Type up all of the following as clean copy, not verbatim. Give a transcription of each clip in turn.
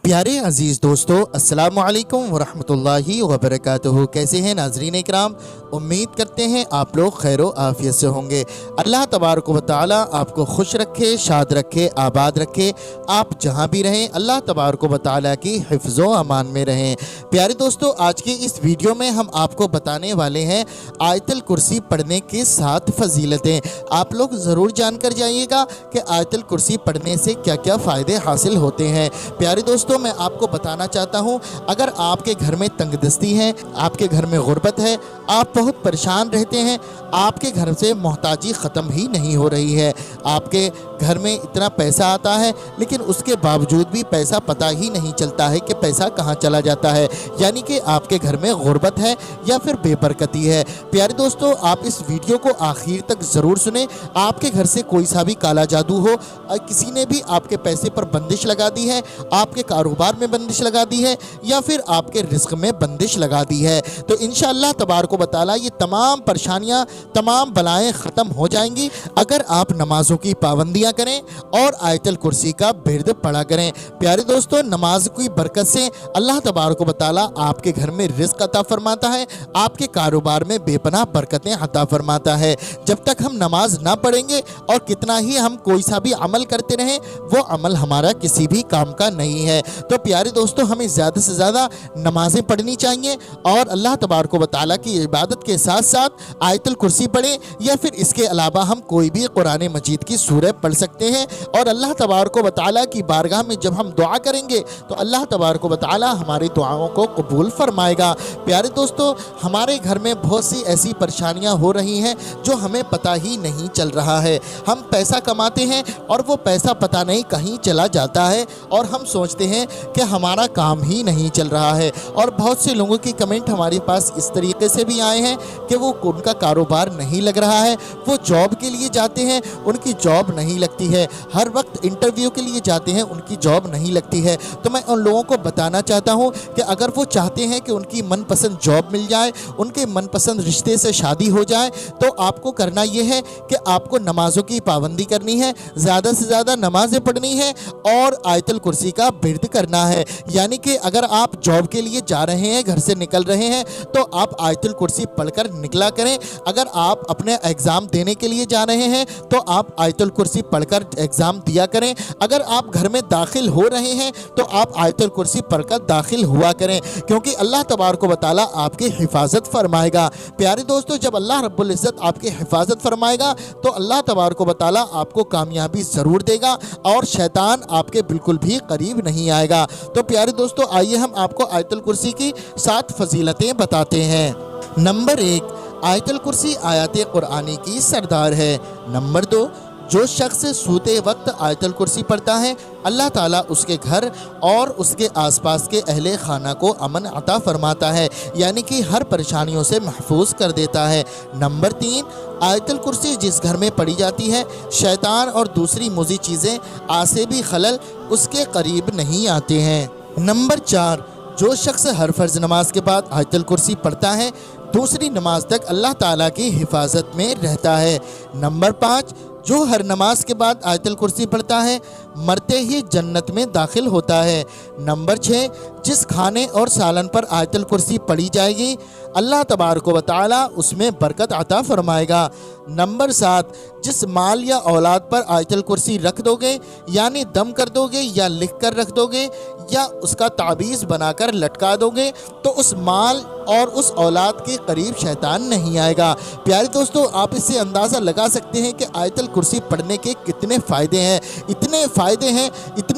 प्यारे अजीज़ दोस्तों, अस्सलामु अलैकुम वरहमतुल्लाहि वबरकातुहू। कैसे हैं नाज़रीन इकराम? उम्मीद करते हैं आप लोग खैर व आफ़ियत से होंगे। अल्लाह तबारक व तआला आपको खुश रखे, शाद रखे, आबाद रखे। आप जहां भी रहें अल्लाह तबारक व तआला की हिफ्ज़ व अमान में रहें। प्यारे दोस्तों, आज की इस वीडियो में हम आपको बताने वाले हैं आयतुल कुर्सी पढ़ने की 7 फजीलतें। आप लोग ज़रूर जानकर जाइएगा कि आयतुल कुर्सी पढ़ने से क्या क्या फ़ायदे हासिल होते हैं। प्यारे दोस्तों, मैं आपको बताना चाहता हूं, अगर आपके घर में तंगदस्ती है, आपके घर में गुर्बत है, आप बहुत परेशान रहते हैं, आपके घर से मोहताजी ख़त्म ही नहीं हो रही है, आपके घर में इतना पैसा आता है लेकिन उसके बावजूद भी पैसा पता ही नहीं चलता है कि पैसा कहाँ चला जाता है, यानी कि आपके घर में गुर्बत है या फिर बेबरकती है। प्यारे दोस्तों, आप इस वीडियो को आखिर तक ज़रूर सुने। आपके घर से कोई सा भी काला जादू हो, किसी ने भी आपके पैसे पर बंदिश लगा दी है, आपके कारोबार में बंदिश लगा दी है या फिर आपके रिस्क में बंदिश लगा दी है, तो इंशाअल्लाह तबारक व तआला ये तमाम परेशानियां, तमाम बलाएं ख़त्म हो जाएंगी अगर आप नमाज़ों की पाबंदियां करें और आयतुल कुर्सी का बिर्द पढ़ा करें। प्यारे दोस्तों, नमाज की बरकत से अल्लाह तबारक व तआला आपके घर में रिस्क अता फरमाता है, आपके कारोबार में बेपनाह बरकतें अता फरमाता है। जब तक हम नमाज ना पढ़ेंगे और कितना ही हम कोई सा भी अमल करते रहें, वो अमल हमारा किसी भी काम का नहीं है। तो प्यारे दोस्तों, हमें ज़्यादा से ज़्यादा नमाज़ें पढ़नी चाहिए और अल्लाह तबारक व तआला की इबादत के साथ साथ आयतुल कुर्सी पढ़ें, या फिर इसके अलावा हम कोई भी कुरान मजीद की सूरह पढ़ सकते हैं। और अल्लाह तबारक व तआला की बारगाह में जब हम दुआ करेंगे तो अल्लाह तबारक व तआला हमारी दुआओं को कबूल फरमाएगा। प्यारे दोस्तों, हमारे घर में बहुत सी ऐसी परेशानियां हो रही हैं जो हमें पता ही नहीं चल रहा है। हम पैसा कमाते हैं और वो पैसा पता नहीं कहीं चला जाता है और हम सोचते हैं कि हमारा काम ही नहीं चल रहा है। और बहुत से लोगों के कमेंट हमारे पास इस तरीके से भी आए हैं कि वो उनका कारोबार नहीं लग रहा है, वो जॉब के लिए जाते हैं, उनकी जॉब नहीं लगती है, हर वक्त इंटरव्यू के लिए जाते हैं, उनकी जॉब नहीं लगती है। तो मैं उन लोगों को बताना चाहता हूं कि अगर वो चाहते हैं कि उनकी मनपसंद जॉब मिल जाए, उनके मनपसंद रिश्ते से शादी हो जाए, तो आपको करना ये है कि आपको नमाज़ों की पाबंदी करनी है, ज़्यादा से ज़्यादा नमाज़ें पढ़नी है और आयतुल कुर्सी का बिर्द करना है। यानी कि अगर आप जॉब के लिए जा रहे हैं, घर से निकल रहे हैं, तो आप आयतुल कुर्सी पढ़कर निकला करें। अगर आप अपने एग्ज़ाम देने के लिए जा रहे हैं तो आप आयतुल कुर्सी पढ़कर एग्ज़ाम दिया करें। अगर आप घर में दाखिल हो रहे हैं तो आप आयतुल कुर्सी पढ़कर दाखिल हुआ करें, क्योंकि अल्लाह तबारक व तआला आपकी हिफाजत फरमाएगा। प्यारे दोस्तों, जब अल्लाह रब्बुल इज़्ज़त आपकी हिफाजत फरमाएगा तो अल्लाह तबारक व तआला आपको कामयाबी ज़रूर देगा और शैतान आपके बिल्कुल भी करीब नहीं आएगा। तो प्यारे दोस्तों, आइए हम आपको आयतुल कुर्सी की 7 फजीलतें बताते हैं। नंबर 1, आयतुल कुर्सी आयत कुरानी की सरदार है। नंबर 2, जो शख्स सोते वक्त आयतुल कुर्सी पढ़ता है, अल्लाह ताला उसके घर और उसके आसपास के अहले खाना को अमन अता फरमाता है, यानी कि हर परेशानियों से महफूज कर देता है। नंबर 3, आयतुल कुर्सी जिस घर में पढ़ी जाती है, शैतान और दूसरी मुज़ी चीज़ें आसे भी खलल उसके करीब नहीं आते हैं। नंबर 4, जो शख्स हर फ़र्ज़ नमाज के बाद आयतुल कुर्सी पढ़ता है, दूसरी नमाज तक अल्लाह ताला की हिफाजत में रहता है। नंबर 5, जो हर नमाज के बाद आयतुल कुर्सी पढ़ता है, मरते ही जन्नत में दाखिल होता है। नंबर 6, जिस खाने और सालन पर आयतुल कुर्सी पढ़ी जाएगी, अल्लाह तबारक व तआला उसमें बरकत अता फरमाएगा। नंबर 7, जिस माल या औलाद पर आयतुल कुर्सी रख दोगे, यानी दम कर दोगे या लिख कर रख दोगे या उसका ताबीज़ बनाकर लटका दोगे, तो उस माल और उस औलाद के करीब शैतान नहीं आएगा। प्यारे दोस्तों, आप इससे अंदाज़ा लगा सकते हैं कि आयतुल कुर्सी पढ़ने के कितने फ़ायदे हैं। इतने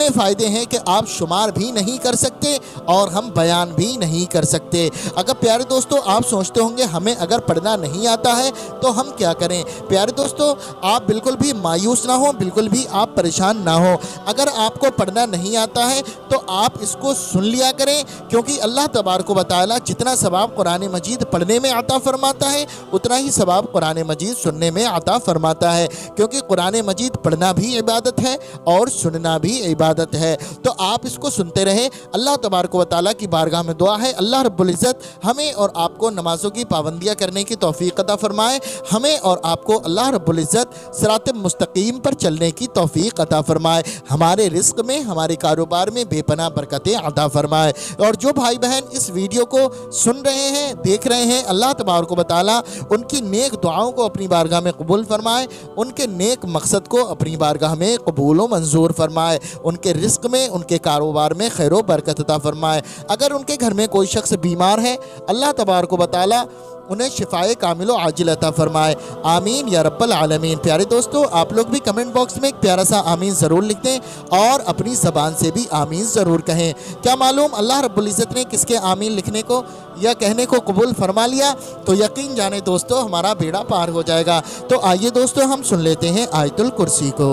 फ़ायदे हैं कि आप शुमार भी नहीं कर सकते और हम बयान भी नहीं कर सकते। अगर प्यारे दोस्तों आप सोचते होंगे हमें अगर पढ़ना नहीं आता है तो हम क्या करें, प्यारे दोस्तों आप बिल्कुल भी मायूस ना हो, बिल्कुल भी आप परेशान ना हो। अगर आपको पढ़ना नहीं आता है तो आप इसको सुन लिया करें, क्योंकि अल्लाह तबारक व तआला जितना सवाब कुरान मजीद पढ़ने में अता फरमाता है, उतना ही सवाब कुरान मजीद सुनने में अता फरमाता है, क्योंकि कुरान मजीद पढ़ना भी इबादत है और सुनना भी इबादत है। तो आप इसको सुनते रहे। अल्लाह तबारक व तआला की बारगाह में दुआ है, अल्लाह रब्बुल इज़्ज़त हमें और आपको नमाज़ों की पाबंदियाँ करने की तौफीक अता फरमाए। हमें और आपको अल्लाह रब्बुल इज़्ज़त सिरात मुस्तकीम पर चलने की तौफीक अता फरमाए। हमारे रिस्क में, हमारे कारोबार में बेपनाह दुगना बरकतें अता फरमाए। और जो भाई बहन इस वीडियो को सुन रहे हैं, देख रहे हैं, अल्लाह तबारक व तआला उनकी नेक दुआओं को अपनी बारगाह में कबूल फरमाए, उनके नेक मकसद को अपनी बारगाह में कबूल व मंजूर फरमाए, उनके रिस्क में, उनके कारोबार में खैर व बरकत अता फरमाए। अगर उनके घर में कोई शख्स बीमार है, अल्लाह तबारक व तआला उन्हें शिफाए कामिल व आजिल अता फरमाए। आमीन या रब्बल आलमीन। प्यारे दोस्तों, आप लोग भी कमेंट बॉक्स में एक प्यारा सा आमीन ज़रूर लिख दें और अपनी ज़बान से भी आमीन ज़रूर कहें। क्या मालूम अल्लाह रब्बुल इज़्ज़त ने किसके आमीन लिखने को या कहने को कबूल फरमा लिया तो यकीन जाने दोस्तों हमारा बेड़ा पार हो जाएगा। तो आइए दोस्तों हम सुन लेते हैं आयतुल कुर्सी को।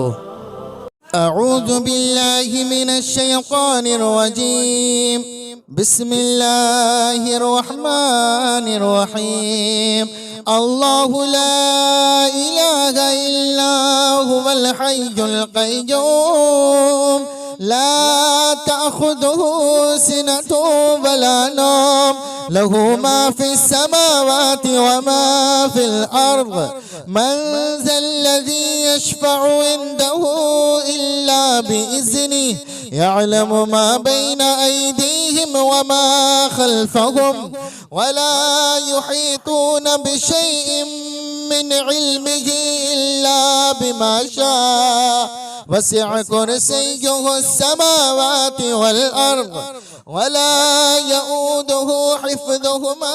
अऊज़ु बिल्लाहि मिनश शैतानिर रजीम, बिस्मिल्लाहिर रहमानिर रहीम। अल्लाहु ला इलाहा इल्ला हुवल हय्युल क़य्यूम, ला तअख़ुज़ुहु सिनतुन वला नौम, लहू मा फ़िस समावाति व मा फ़िल अर्ज़, मन ज़ल्लज़ी यशफ़अु इंदहु इल्ला बिइज़्निहि, यअलमु मा बैन अयदीहिम व मा खल्फ़हुम, वला युहीतून बिशैइन मिन इल्मिही इल्ला बिमा शाअ, वसिअ कुर्सियुहु अस्समावाति वल अर्ज़, वला यऊदुहु हिफ्ज़ुहुमा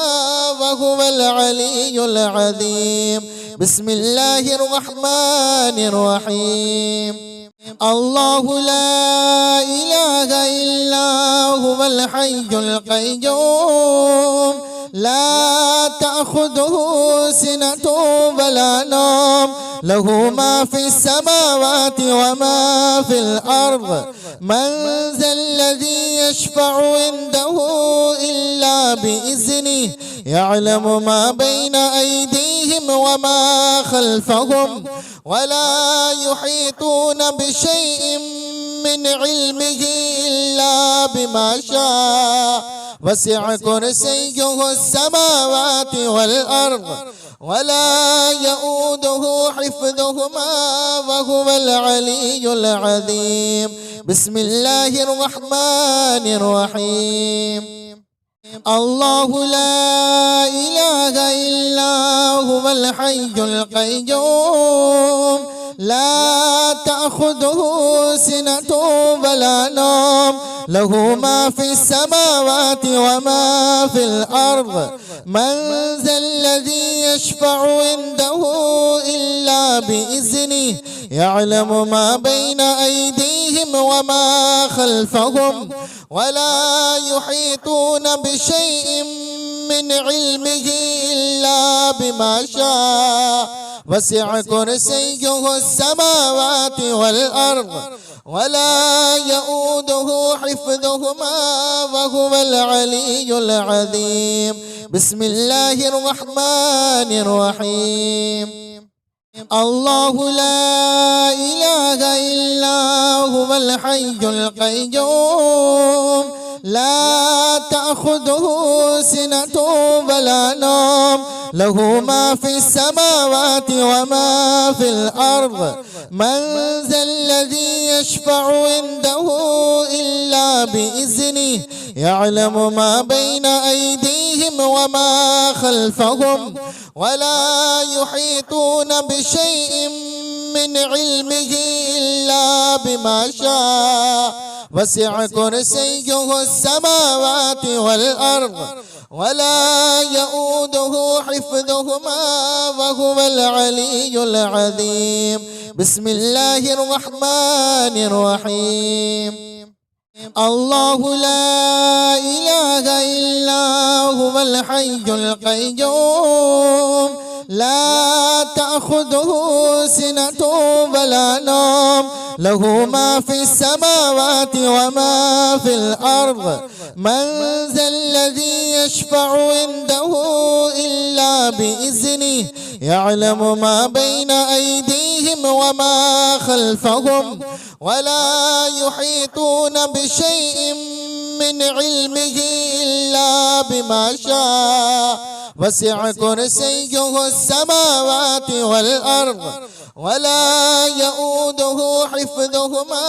वहुवल अलियुल अज़ीम। बिस्मिल्लाहिर रहमानिर रहीम। अल्लाहु ला इलाहा इल्ला हुवल हय्युल क़य्यूम, ला तअख़ुज़ुहु सिनतुन वला नौम, लहू मा फ़िस समावाति व मा फ़िल अर्ज़, मन ज़ल्लज़ी यशफ़अु इंदहु इल्ला बिइज़्निहि, यअलमु मा बैन अयदीहिम व मा खल्फ़हुम, वला युहीतून बिशैइन मिन इल्मिही इल्ला बिमा शाअ, वसिअ कुर्सियुहु अस्समावाति वल अर्ज़, वला यऊदुहु हिफ्ज़ुहुमा वहुवल अलियुल अज़ीम। बिस्मिल्लाहिर रहमानिर रहीम। अल्लाहु ला इलाहा इल्ला हुवल हय्युल क़य्यूम, ला तअख़ुज़ुहु सिनतुन वला नौम, लहू मा फ़िस समावाति व मा फ़िल अर्ज़, मन ज़ल्लज़ी यशफ़अु इंदहु इल्ला बिइज़्निहि, यअलमु मा बैन अयदीहिम व मा खल्फ़हुम, वला युहीतून बिशैइन मिन इल्मिही इल्ला बिमा शाअ, वसिअ कुर्सियुहु अस्समावाति वल अर्ज़, वला यऊदुहु हिफ्ज़ुहुमा वहुवल अलियुल अज़ीम। बिस्मिल्लाहिर रहमानिर रहीम। अल्लाहु ला इलाहा इल्ला हुवल हय्युल क़य्यूम, ला तअख़ुज़ुहु सिनतुन वला नौम, लहू मा फ़िस समावाति व मा फ़िल अर्ज़, मन ज़ल्लज़ी यशफ़अु इंदहु इल्ला बिइज़्निहि, यअलमु मा बैन अयदीहिम व मा खल्फ़हुम, वला युहीतून बिशैइन मिन इल्मिही इल्ला बिमा शाअ, वसिअ कुर्सियुहु अस्समावाति वल अर्ज़, वला यऊदुहु हिफ्ज़ुहुमा वहुवल अलियुल अज़ीम। बिस्मिल्लाहिर रहमानिर रहीम। अल्लाहु ला इलाहा इल्ला हुवल हय्युल क़य्यूम, ला तअख़ुज़ुहु सिनतुन वला नौम, लहू मा फ़िस समावाति व मा फ़िल अर्ज़, मन ज़ल्लज़ी यशफ़अु इंदहु इल्ला बिइज़्निहि, यअलमु मा बैन अयदीहिम व मा खल्फ़हुम, वला युहीतून बिशैइन मिन इल्मिही इल्ला बिमा शाअ, वसिअ कुर्सियुहु अस्समावाति वल अर्ज़, ولا يؤوده حفظهما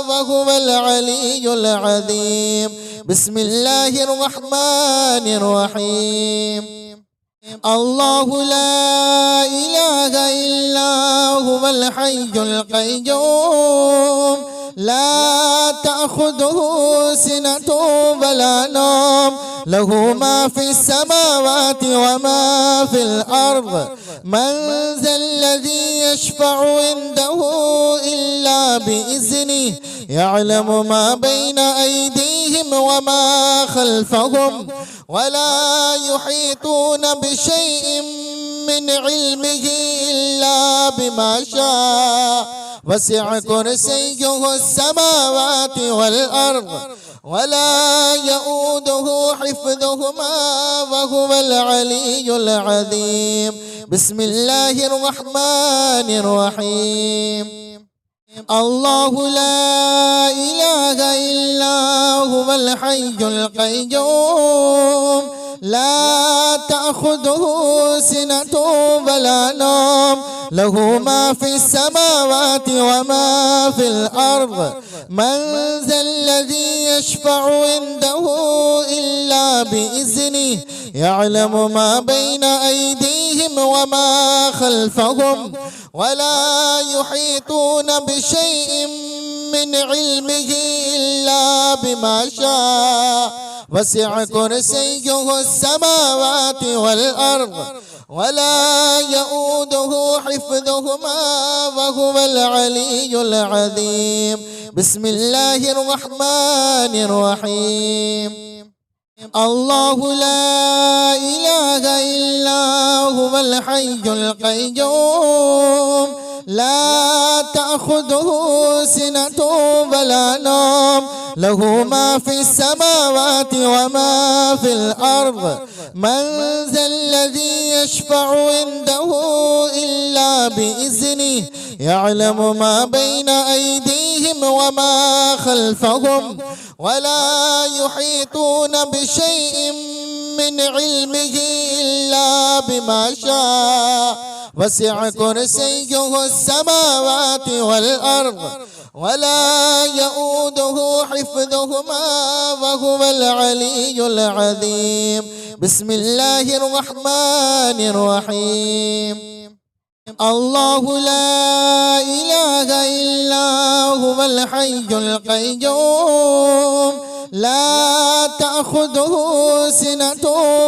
وهو العلي العظيم. بسم الله الرحمن الرحيم. الله لا إله إلا هو الحي القيوم لا تأخذه سنة ولا نوم له ما في السماوات وما في الأرض. من ذا الذي يشفع عنده إلا بإذنه يعلم ما بين أيديهم وما خلفهم ولا يحيطون بشيء من علمه إلا بما شاء. وسع كرسيه السماوات والأرض ولا يؤوده حفظهما وهو العلي العظيم. بسم الله الرحمن الرحيم. الله لا إله إلا هو الحي القيوم لا تأخذه سنة ولا نوم له ما في السماوات وما في الأرض. من ذا الذي يشفع عنده إلا بإذنه يعلم ما بين أيديهم وما خلفهم ولا يحيطون بشيء من علمه إلا بما شاء. وسع كرسيه السماوات والأرض ولا يؤوده حفظهما وهو العلي العظيم. بسم الله الرحمن الرحيم. الله لا إله إلا هو الحي القيوم لا تأخذه سنة ولا نوم له ما في السماوات وما في الأرض. من ذا الذي يشفع عنده إلا بإذنه يعلم ما بين أيديهم وما خلفهم ولا يحيطون بشيء من علمه إلا بما شاء. وسع كرسيه السماوات والأرض ولا يؤوده حفظهما وهو العلي العظيم. بسم الله الرحمن الرحيم. الله لا إله إلا هو الحي القيوم لا تأخذه سنة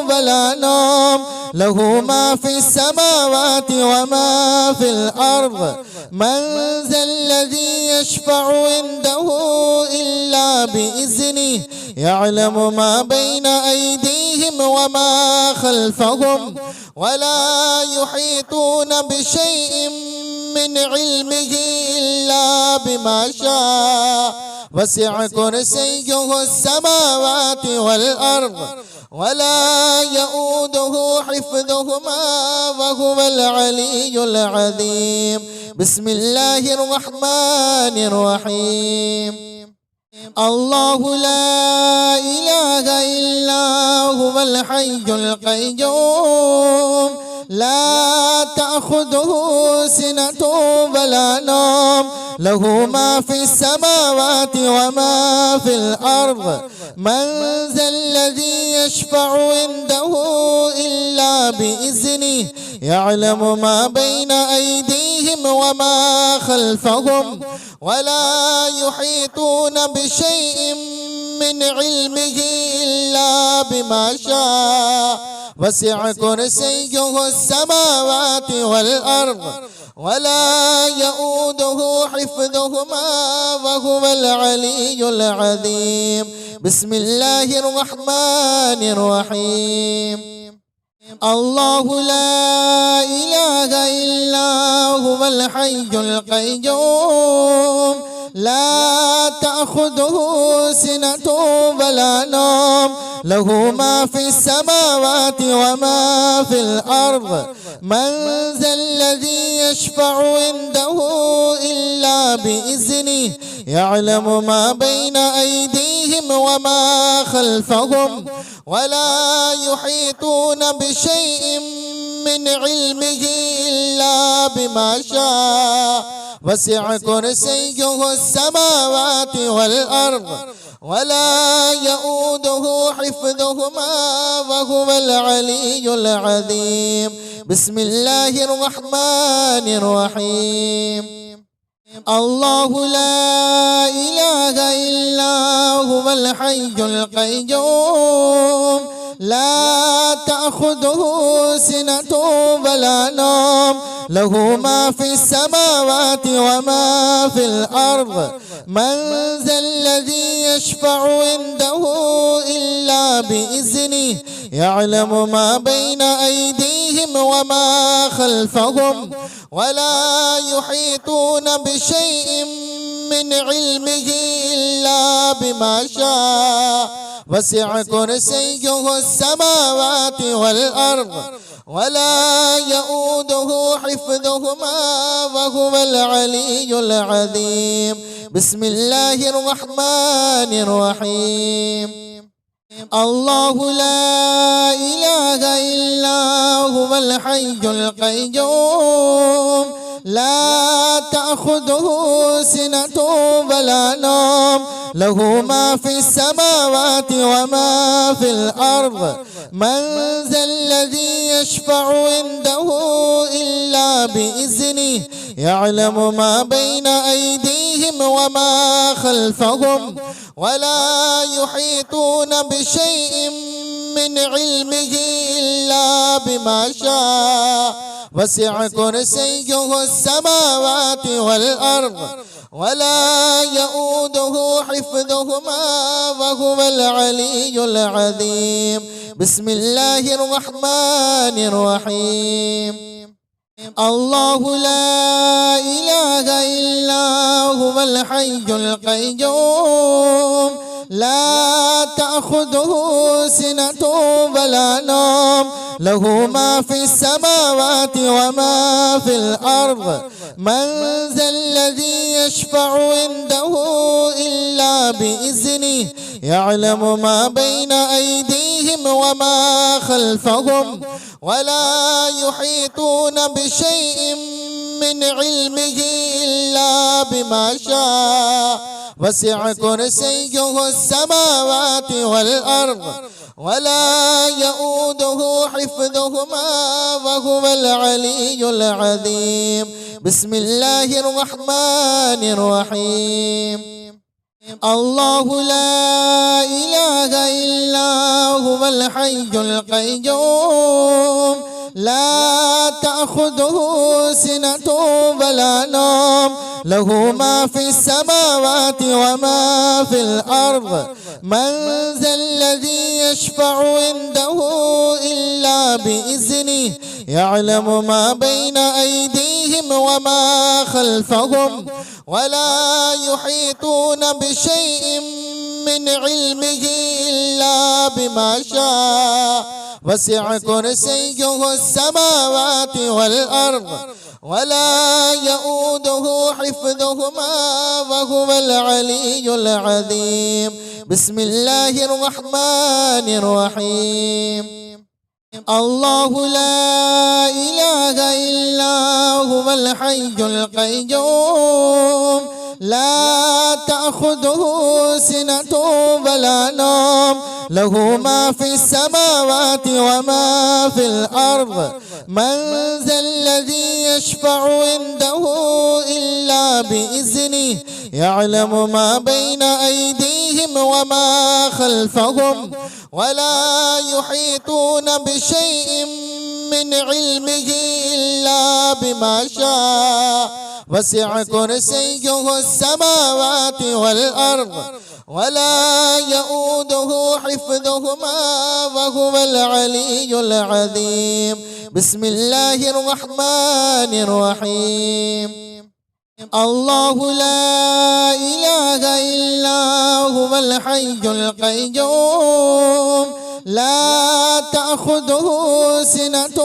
ولا نوم له ما في السماوات وما في الأرض. من ذا الذي يشفع عنده إلا بإذنه يعلم ما بين أيديهم وما خلفهم ولا يحيطون بشيء من علمه إلا بما شاء. وسع كرسيه السماوات والأرض ولا يؤوده حفظهما وهو العلي العظيم. بسم الله الرحمن الرحيم. الله لا إله إلا هو الحي القيوم لا تأخذه سنة ولا نوم له ما في السماوات وما في الأرض. من ذا الذي يشفع عنده إلا بإذنه يعلم ما بين أيديهم وما خلفهم ولا يحيطون بشيء من علمه إلا بما شاء. وسع كرسيه السماوات والأرض ولا يؤوده حفظهما وهو العلي العظيم. بسم الله الرحمن الرحيم. الله لا إله إلا هو الحي القيوم لا تأخذه سنة ولا نوم له ما في السماوات وما في الأرض. من ذا الذي يشفع عنده إلا بإذنه يعلم ما بين أيديهم وما خلفهم ولا يحيطون بشيء من علمه إلا بما شاء وسع كرسيه السماوات والأرض ولا يؤوده حفظهما وهو العلي العظيم. بسم الله الرحمن الرحيم. الله لا إله إلا هو الحي القيوم لا تأخذه سنة ولا نوم له ما في السماوات وما في الأرض من ذا الذي يشفع عنده إلا بإذنه يعلم ما بين أيديهم وما خلفهم ولا يحيطون بشيء من علمه إلا بما شاء وسع كرسيه السماوات والأرض ولا يؤوده حفظهما وهو العلي العظيم. بسم الله الرحمن الرحيم. الله لا إله إلا هو الحي القيوم لا تأخذه سنة ولا نوم له ما في السماوات وما في الأرض من ذا الذي يشفع عنده إلا بإذنه يعلم ما بين أيديهم وما خلفهم ولا يحيطون بشيء من علمه إلا بما شاء وسع كرسيه السماوات والأرض ولا يؤوده حفظهما وهو العلي العظيم. بسم الله الرحمن الرحيم. الله لا إله إلا هو الحي القيوم لا تأخذه سنة ولا نوم له ما في السماوات وما في الأرض من ذا الذي يشفع عنده إلا بإذنه يعلم ما بين أيديهم وما خلفهم ولا يحيطون بشيء من علمه إلا بما شاء وسع كرسيه السماوات والأرض ولا يؤوده حفظهما وهو العلي العظيم. بسم الله الرحمن الرحيم. الله لا إله إلا هو الحي القيوم لا تأخذه سنة ولا نوم له ما في السماوات وما في الأرض من ذا الذي يشفع عنده إلا بإذنه يعلم ما بين أيديهم وما خلفهم ولا يحيطون بشيء من علمه إلا بما شاء وسع كرسيه السماوات والأرض ولا يؤوده حفظهما وهو العلي العظيم. بسم الله الرحمن الرحيم. الله لا إله إلا هو الحي القيوم لا تأخذه سنة ولا نوم له ما في السماوات وما في الأرض من ذا الذي يشفع عنده إلا بإذنه يعلم ما بين أيديهم وما خلفهم ولا يحيطون بشيء من علمه إلا بما شاء وسع كرسيه السماوات والأرض ولا يؤوده حفظهما وهو العلي العظيم. بسم الله الرحمن الرحيم. الله لا إله إلا هو الحي القيوم لا تأخذه سنة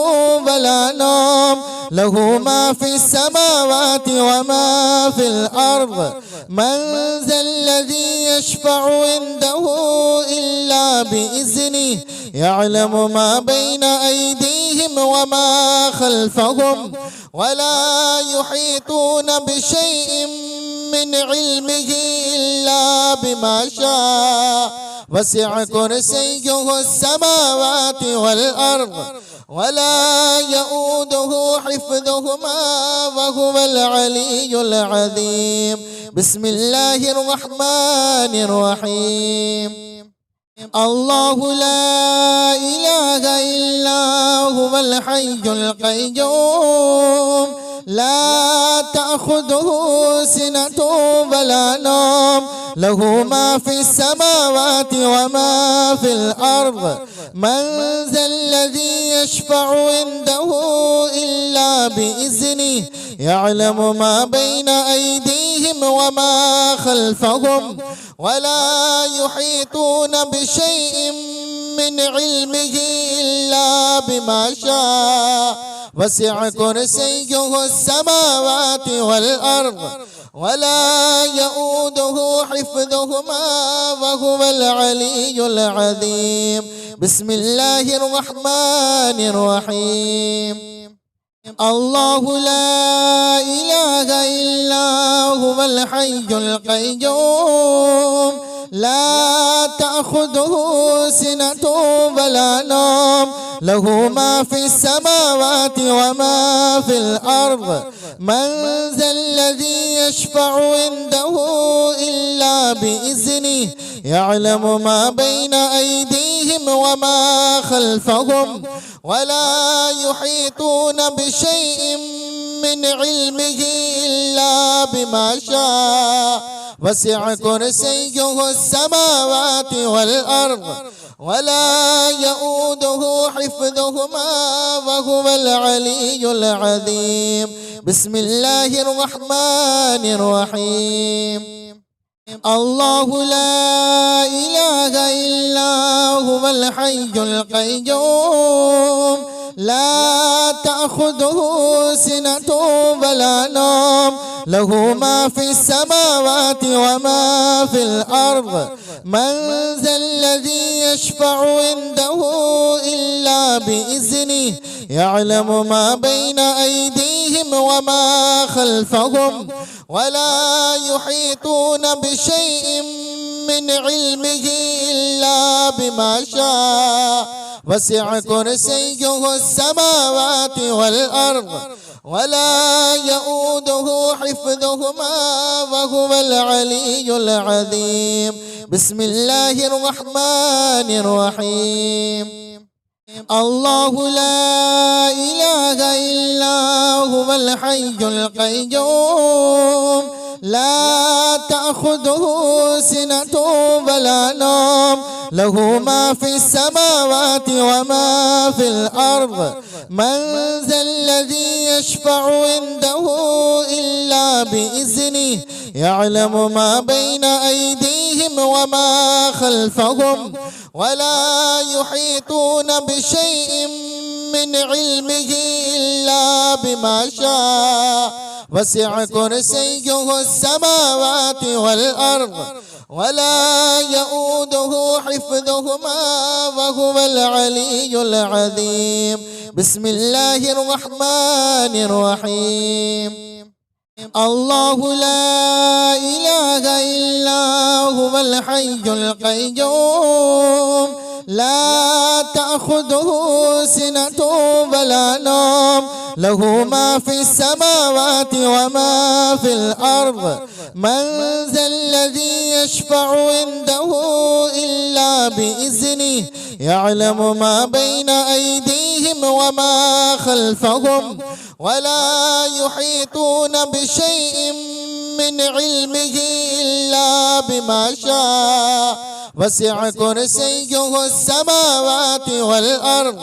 ولا نوم له ما في السماوات وما في الأرض من ذا الذي يشفع عنده إلا بإذنه يعلم ما بين أيديهم أيديهم وما خلفهم ولا يحيطون بشيء من علمه إلا بما شاء وسع كرسيه السماوات والأرض ولا يؤوده حفظهما وهو العلي العظيم. بسم الله الرحمن الرحيم. الله لا إله إلا هو الحي القيوم لا تأخذه سنة ولا نوم له ما في السماوات وما في الأرض من ذا الذي يشفع عنده إلا بإذنه يعلم ما بين أيديهم وما خلفهم ولا يحيطون بشيء من علمه إلا بما شاء وسع كرسيه السماوات والأرض ولا يؤوده حفظهما وهو العلي العظيم. بسم الله الرحمن الرحيم. الله لا إله إلا هو الحي القيوم لا تأخذه سنة ولا نوم له ما في السماوات وما في الأرض من ذا الذي يشفع عنده إلا بإذنه يعلم ما بين أيديهم وما خلفهم ولا يحيطون بشيء من علمه إلا بما شاء وسع كرسيه السماوات والأرض ولا يؤوده حفظهما وهو العلي العظيم. بسم الله الرحمن الرحيم. الله لا إله إلا هو الحي القيوم لا تأخذه سنة ولا نوم له ما في السماوات وما في الأرض من ذا الذي يشفع عنده إلا بإذنه يعلم ما بين أيديهم وما خلفهم ولا يحيطون بشيء من علمه إلا بما شاء وسع كرسيه السماوات والأرض ولا يؤوده حفظهما وهو العلي العظيم. بسم الله الرحمن الرحيم. الله لا إله إلا هو الحي القيوم لا تأخذه سنة ولا نوم له ما في السماوات وما في الأرض من ذا الذي يشفع عنده إلا بإذنه يعلم ما بين أيديهم وما خلفهم ولا يحيطون بشيء من علمه إلا بما شاء وسع كرسيه السماوات والأرض ولا يؤوده حفظهما وهو العلي العظيم. بسم الله الرحمن الرحيم. الله لا إله إلا هو الحي القيوم لا تأخذه سنة ولا نوم له ما في السماوات وما في الأرض من ذا الذي يشفع عنده إلا بإذنه يعلم ما بين أيديهم وما خلفهم ولا يحيطون بشيء من علمه إلا بما شاء وسع كرسيه السماوات والأرض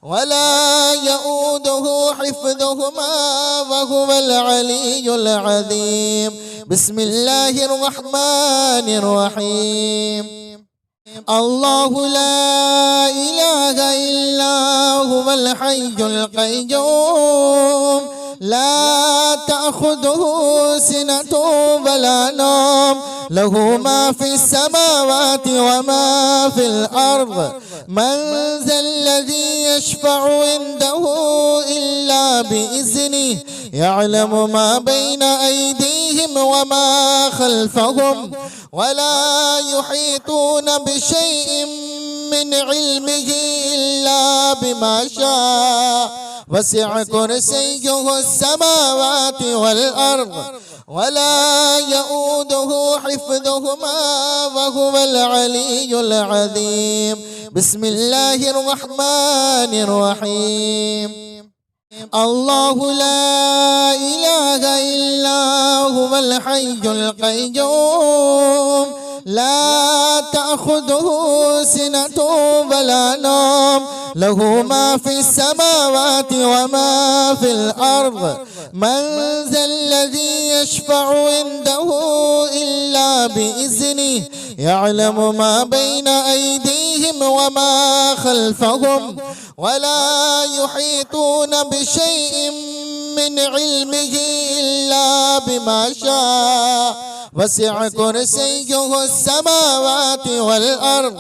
ولا يؤوده حفظهما وهو العلي العظيم. بسم الله الرحمن الرحيم. الله لا إله إلا هو الحي القيوم لا تأخذه سنة ولا نوم له ما في السماوات وما في الأرض من ذا الذي يشفع عنده إلا بإذنه يعلم ما بين أيديهم وما خلفهم ولا يحيطون بشيء من علمه إلا بما شاء وسع كرسيه السماوات والأرض ولا يؤوده حفظهما وهو العلي العظيم. بسم الله الرحمن الرحيم. الله لا إله إلا هو الحي القيوم لا تأخذه سنة ولا نوم له ما في السماوات وما في الأرض من ذا الذي يشفع عنده إلا بإذنه يعلم ما بين أيديهم وما خلفهم ولا يحيطون بشيء من علمه إلا بما شاء وسع كرسيه السماوات والأرض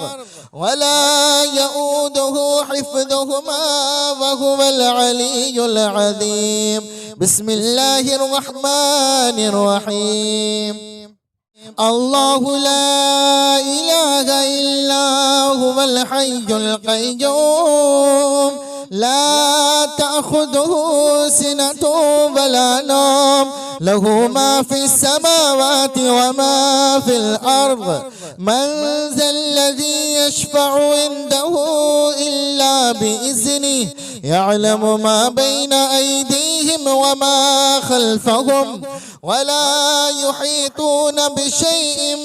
ولا يؤوده حفظهما وهو العلي العظيم. بسم الله الرحمن الرحيم. الله لا إله إلا هو الحي القيوم لا تأخذه سنة ولا نوم له ما في السماوات وما في الأرض من ذا الذي يشفع عنده إلا بإذنه يعلم ما بين أيديهم وما خلفهم ولا يحيطون بشيء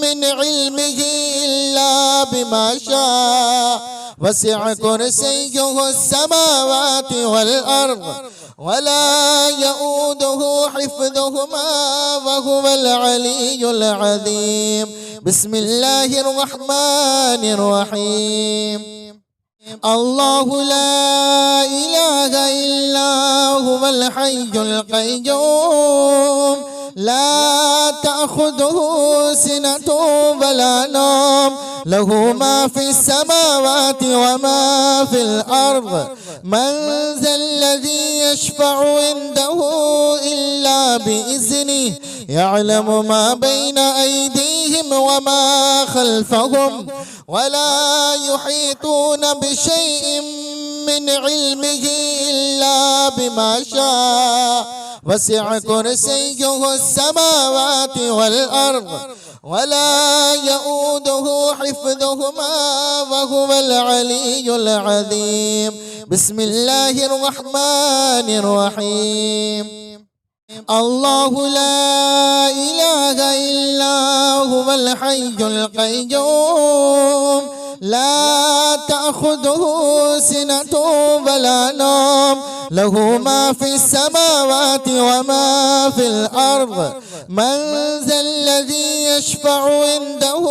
من علمه إلا بما شاء وسع كرسيه السماوات والأرض ولا يؤوده حفظهما وهو العلي العظيم. بسم الله الرحمن الرحيم. الله لا إله إلا هو الحي القيوم لا تأخذه سنة ولا نوم له ما في السماوات وما في الأرض من ذا الذي يشفع عنده إلا بإذنه يعلم ما بين أيديهم وما خلفهم ولا يحيطون بشيء من علمه إلا بما شاء وسع كرسيه السماوات والأرض ولا يؤوده حفظهما وهو العلي العظيم. بسم الله الرحمن الرحيم. الله لا إله إلا هو الحي القيوم لا تأخذه سنة ولا نوم له ما في السماوات وما في الأرض من ذا الذي يشفع عنده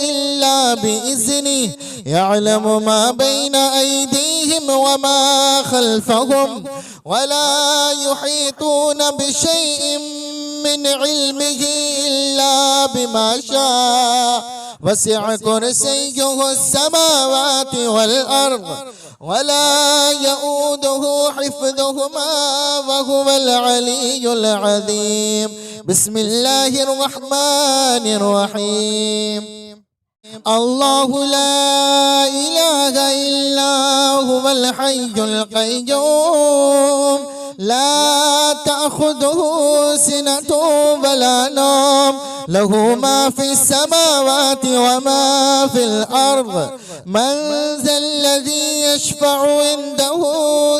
إلا بإذنه يعلم ما بين أيديهم وما خلفهم ولا يحيطون بشيء من علمه إلا بما شاء وسع كرسيه السماوات والأرض ولا يؤوده حفظهما وهو العلي العظيم. بسم الله الرحمن الرحيم. الله لا إله إلا هو الحي القيوم لا تأخذه سنة ولا نوم له ما في السماوات وما في الأرض من ذا الذي يشفع عنده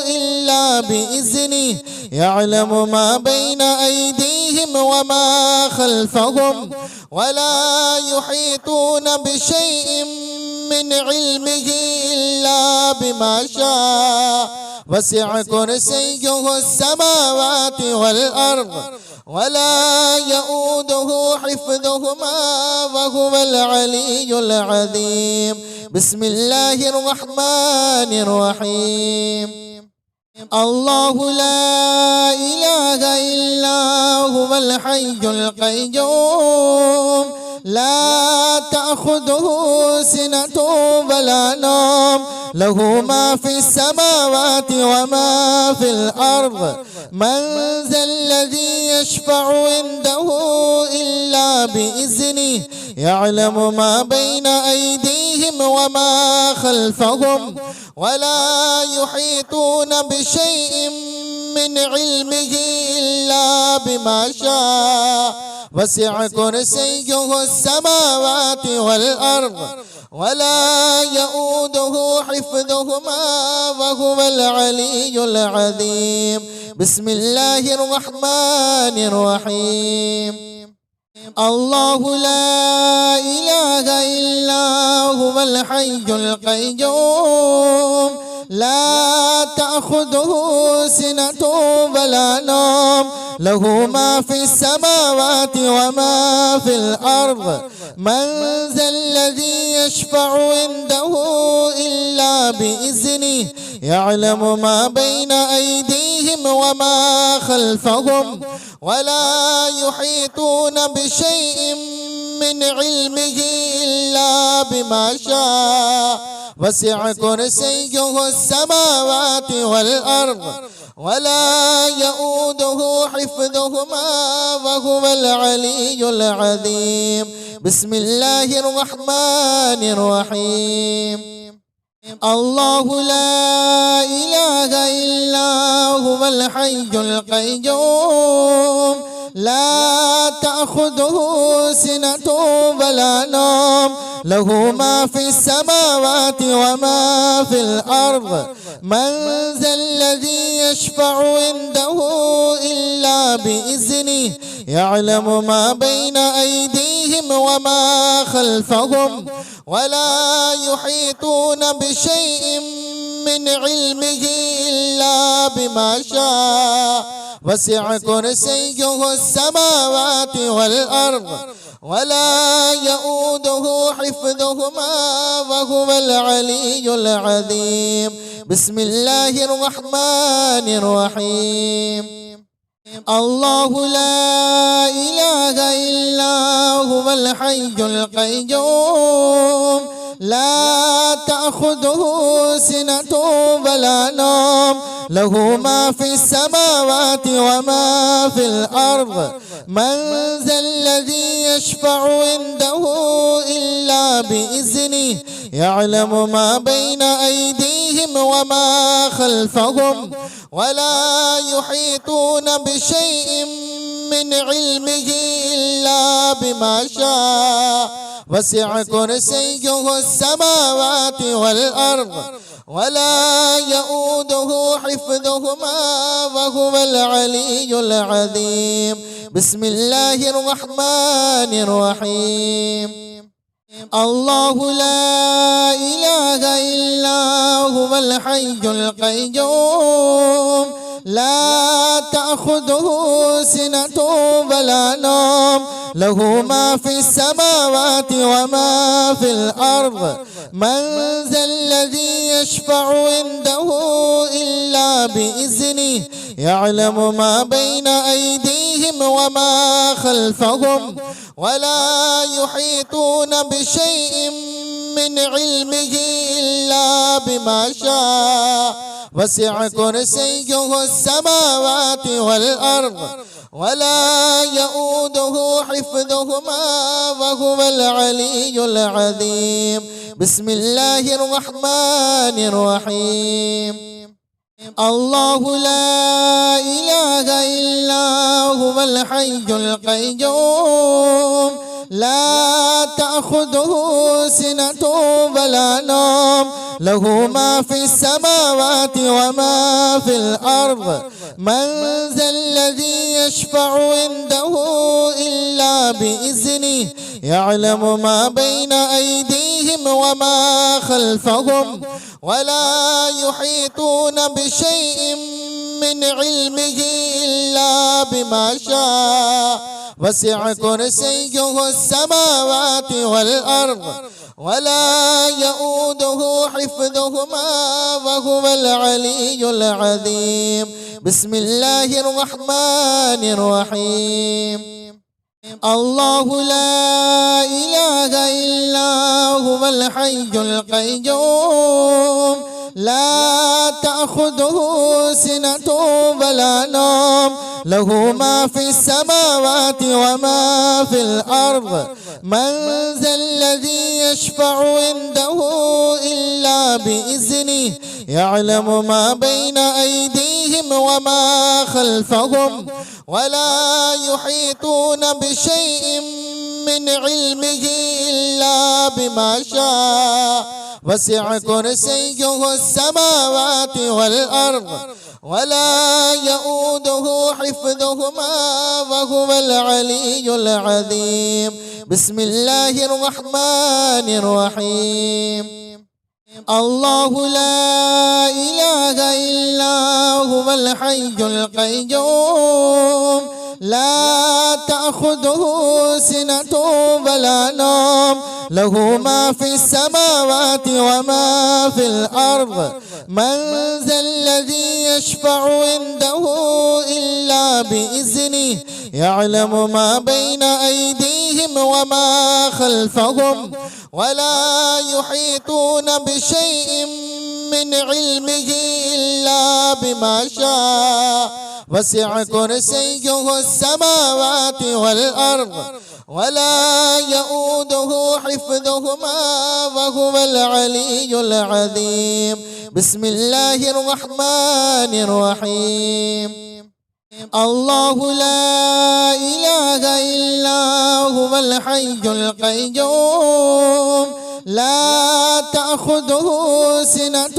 إلا بإذنه يعلم ما بين أيديهم وما خلفهم ولا يحيطون بشيء من علمه إلا بما شاء وسع كرسيه السماوات والأرض ولا يؤوده حفظهما وهو العلي العظيم. بسم الله الرحمن الرحيم. الله لا إله إلا هو الحي القيوم لا تأخذه سنة ولا نوم له ما في السماوات وما في الأرض من ذا الذي يشفع عنده إلا بإذنه يعلم ما بين أيديهم وما خلفهم ولا يحيطون بشيء من علمه إلا بما شاء وسع كرسيه السماوات والأرض ولا يؤوده حفظهما وهو العلي العظيم. بسم الله الرحمن الرحيم. الله لا إله إلا هو الحي القيوم لا تأخذه سنة ولا نوم له ما في السماوات وما في الأرض من ذا الذي يشفع عنده إلا بإذنه يعلم ما بين أيديهم وما خلفهم ولا يحيطون بشيء من علمه إلا بما شاء وسع كرسيه السماوات والأرض ولا يؤوده حفظهما وهو العلي العظيم. بسم الله الرحمن الرحيم. الله لا إله إلا هو الحي القيوم لا تأخذه سنة ولا نوم له ما في السماوات وما في الأرض من ذا الذي يشفع عنده إلا بإذنه يعلم ما بين أيديهم وما خلفهم ولا يحيطون بشيء من علمه إلا بما شاء وسع كرسيه السماوات والأرض ولا يؤوده حفظهما وهو العلي العظيم. بسم الله الرحمن الرحيم. الله لا إله إلا هو الحي القيوم لا تأخذه سنة ولا نوم له ما في السماوات وما في الأرض من ذا الذي يشفع عنده إلا بإذنه يعلم ما بين أيديهم وما خلفهم ولا يحيطون بشيء من علمه إلا بما شاء وسع كرسيه السماوات والأرض ولا يؤوده حفظهما وهو العلي العظيم. بسم الله الرحمن الرحيم. الله لا إله إلا هو الحي القيوم لا تأخذه سنة ولا نوم له ما في السماوات وما في الأرض من ذا الذي يشفع عنده إلا بإذنه يعلم ما بين أيديهم وما خلفهم ولا يحيطون بشيء من علمه إلا بما شاء وسع كرسيه السماوات والأرض ولا يؤوده حفظهما وهو العلي العظيم. بسم الله الرحمن الرحيم. الله لا إله إلا هو الحي القيوم لا تأخذه سنة ولا نوم له ما في السماوات وما في الأرض من ذا الذي يشفع عنده إلا بإذنه يعلم ما بين أيديهم وما خلفهم ولا يحيطون بشيء من علمه إلا بما شاء وسع كرسيه السماوات والأرض ولا يؤوده حفظهما وهو العلي العظيم. بسم الله الرحمن الرحيم. الله لا إله إلا هو الحي القيوم لا تأخذه سنة ولا نوم له ما في السماوات وما في الأرض. من ذا الذي يشفع عنده إلا بإذنه يعلم ما بين أيديهم وما خلفهم ولا يحيطون بشيء من علمه إلا بما شاء. وسع كرسيه السماوات والأرض ولا يؤوده حفظهما وهو العلي العظيم. بسم الله الرحمن الرحيم. الله لا إله إلا هو الحي القيوم لا تأخذه سنة ولا نوم له ما في السماوات وما في الأرض. من ذا الذي يشفع عنده إلا بإذنه يعلم ما بين أيديهم وما خلفهم ولا يحيطون بشيء من علمه إلا بما شاء. وسع كرسيه السماوات والأرض ولا يؤوده حفظهما وهو العلي العظيم. بسم الله الرحمن الرحيم. الله لا إله إلا هو الحي القيوم لا تأخذه سنة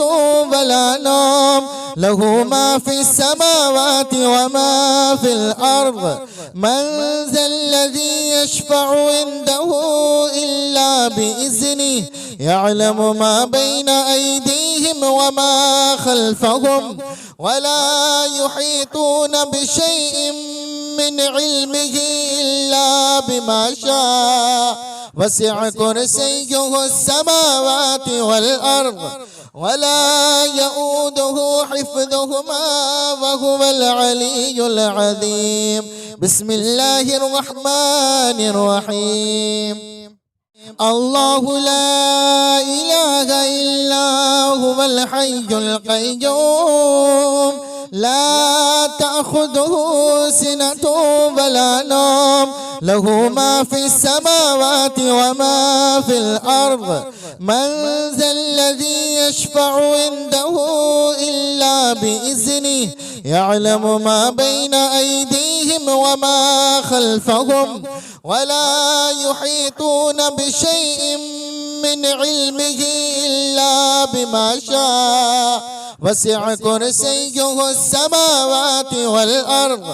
ولا نوم له ما في السماوات وما في الأرض. من ذا الذي يشفع عنده إلا بإذنه يعلم ما بين أيديهم وما خلفهم ولا يحيطون بشيء من علمه إلا بما شاء. وسع كرسيه السماوات والأرض ولا يؤوده حفظهما وهو العلي العظيم. بسم الله الرحمن الرحيم. الله لا إله إلا هو الحي القيوم لا تأخذه سنة ولا نوم له ما في السماوات وما في الأرض. من ذا الذي يشفع عنده إلا بإذنه يعلم ما بين أيديهم وما خلفهم ولا يحيطون بشيء من علمه إلا بما شاء. وسع كرسيه السماوات والأرض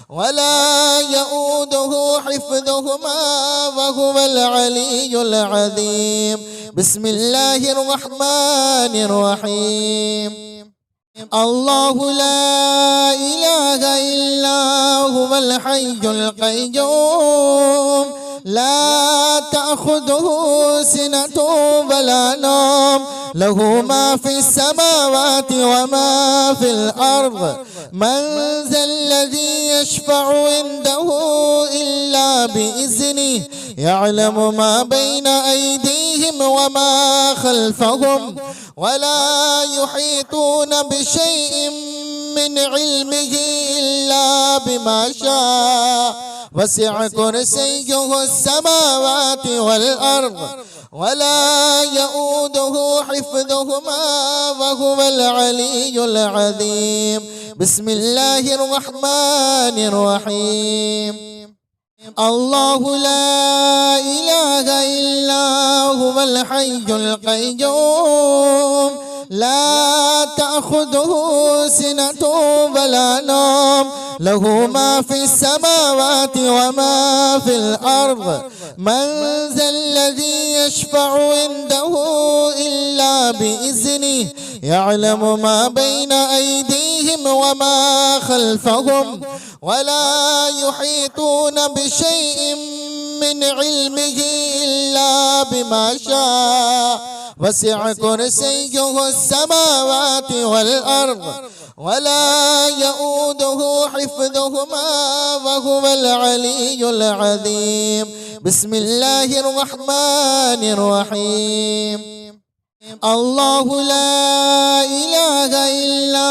ولا يؤوده حفظهما وهو العلي العظيم. بسم الله الرحمن الرحيم. الله لا إله إلا هو الحي القيوم لا تأخذه سنة ولا نوم له ما في السماوات وما في الأرض. من ذا الذي يشفع عنده إلا بإذنه يعلم ما بين أيديهم وما خلفهم ولا يحيطون بشيء من علمه إلا بما شاء. وسع كرسيه السماوات والأرض ولا يؤوده حفظهما وهو العلي العظيم. بسم الله الرحمن الرحيم. الله لا إله إلا هو الحي القيوم لا تأخذه سنة ولا نوم له ما في السماوات وما في الأرض. من ذا الذي يشفع عنده إلا بإذنه يعلم ما بين أيديهم وما خلفهم ولا يحيطون بشيء من علمه إلا بما شاء وسع كرسيه السماوات والأرض ولا يؤوده حفظهما وهو العلي العظيم. بسم الله الرحمن الرحيم. الله لا إله إلا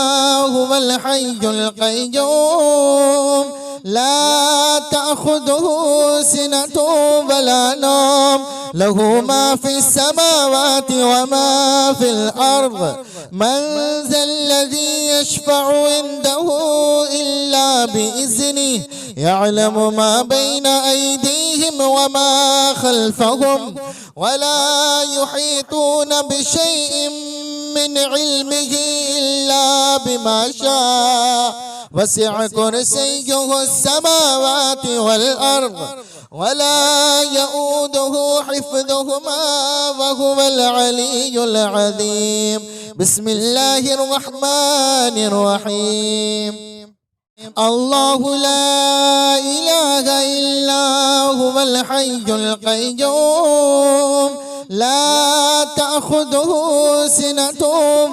هو الحي القيوم لا تأخذه سنة ولا نوم له ما في السماوات وما في الأرض من ذا الذي يشفع عنده إلا بإذنه يعلم ما بين أيديهم وما خلفهم ولا يحيطون بشيء من علمه إلا بما شاء وسع كرسيه السماوات والأرض ولا يؤوده حفظهما وهو العلي العظيم. بسم الله الرحمن الرحيم. الله لا إله إلا هو الحي القيوم لا تأخذه سنة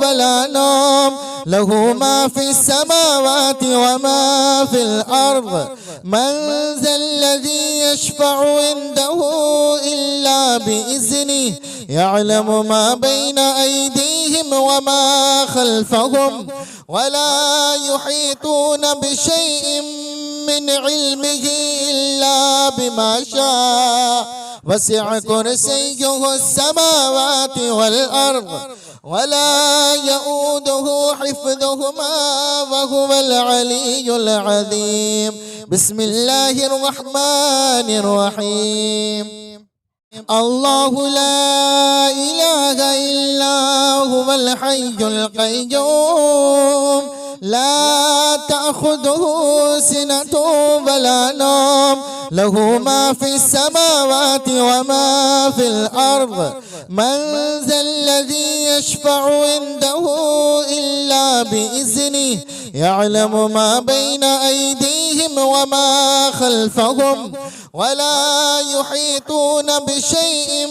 ولا نوم له ما في السماوات وما في الأرض من ذا الذي يشفع عنده إلا بإذنه يعلم ما بين أيديهم وما خلفهم ولا يحيطون بشيء من علمه إلا بما شاء وسع كرسيه السماوات والأرض ولا يؤوده حفظهما وهو العلي العظيم. بسم الله الرحمن الرحيم. الله لا إله إلا هو الحي القيوم لا تأخذه سنة ولا نوم له ما في السماوات وما في الأرض من ذا الذي يشفع عنده إلا بإذنه يعلم ما بين أيديهم وما خلفهم ولا يحيطون بشيء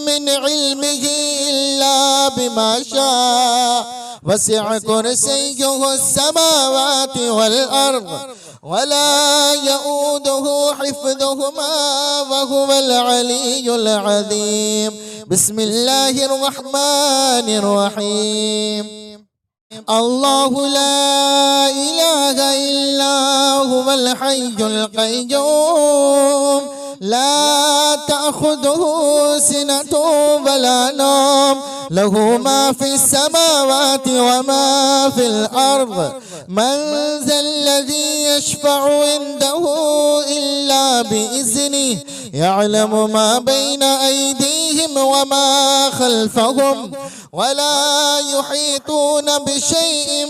من علمه إلا بما شاء وسع كرسيه السماوات والأرض ولا يؤوده حفظهما وهو العلي العظيم. بسم الله الرحمن الرحيم. الله لا إله إلا هو الحي القيوم لا تأخذه سنة ولا نوم له ما في السماوات وما في الأرض من ذا الذي يشفع عنده إلا بإذنه يعلم ما بين أيديهم وما خلفهم ولا يحيطون بشيء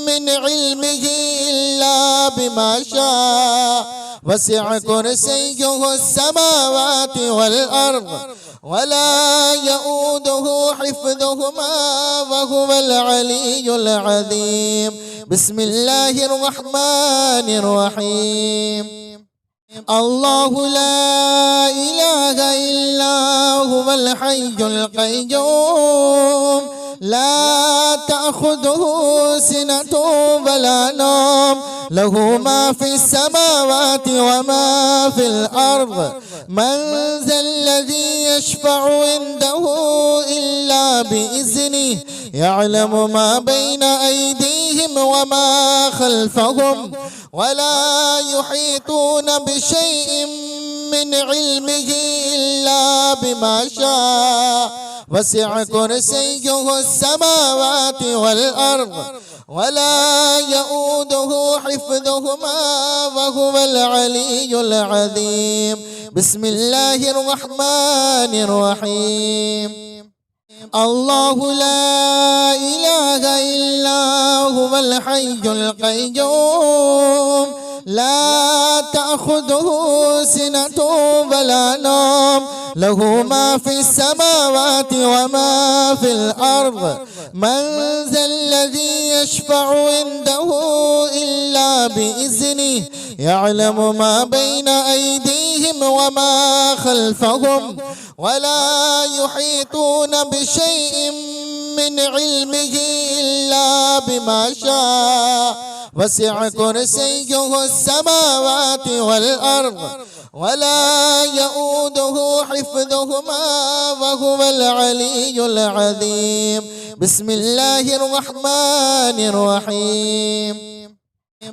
من علمه إلا بما شاء وسع كرسيه السماوات والأرض ولا يؤوده حفظهما وهو العلي العظيم. بسم الله الرحمن الرحيم. الله لا إله إلا هو الحي القيوم لا تأخذه سنة ولا نوم له ما في السماوات وما في الأرض من ذا الذي يشفع عنده إلا بإذنه يعلم ما بين أيديهم وما خلفهم ولا يحيطون بشيء من علمه إلا بما شاء وسع كرسيه السماوات والأرض ولا يؤوده حفظهما وهو العلي العظيم. بسم الله الرحمن الرحيم. الله لا إله إلا هو الحي القيوم لا تأخذه سنة ولا نوم له ما في السماوات وما في الأرض من ذا الذي يشفع عنده إلا بإذنه يعلم ما بين أيديهم وما خلفهم ولا يحيطون بشيء من علمه إلا بما شاء وسع كرسيه السماوات والأرض ولا يؤوده حفظهما وهو العلي العظيم. بسم الله الرحمن الرحيم.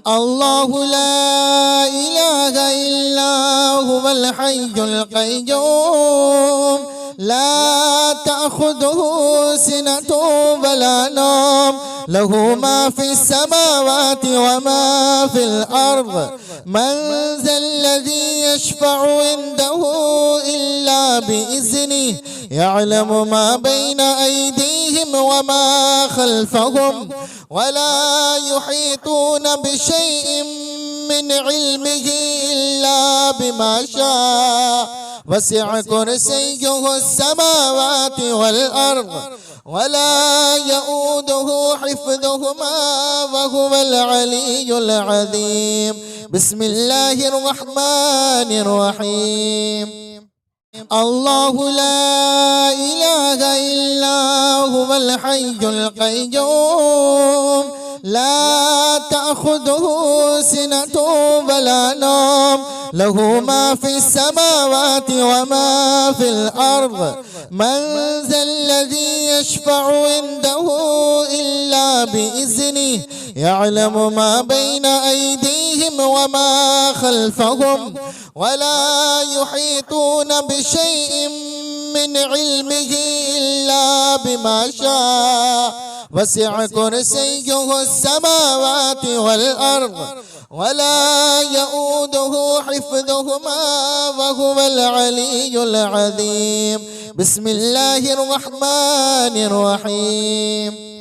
الله لا إله إلا هو الحي القيوم لا تأخذه سنة ولا نوم له ما في السماوات وما في الأرض من ذا الذي يشفع عنده إلا بإذنه يعلم ما بين أيديهم وما خلفهم ولا يحيطون بشيء من علمه إلا بما شاء وسع كرسيه السماوات والأرض ولا يؤوده حفظهما وهو العلي العظيم. بسم الله الرحمن الرحيم. الله لا إله إلا هو الحي القيوم لا تأخذه سنة ولا نوم له ما في السماوات وما في الأرض من ذا الذي يشفع عنده إلا بإذنه يعلم ما بين أيديهم وما خلفهم ولا يحيطون بشيء من علمه إلا بما شاء وسع كرسيه السماوات والأرض ولا يؤوده حفظهما وهو العلي العظيم. بسم الله الرحمن الرحيم.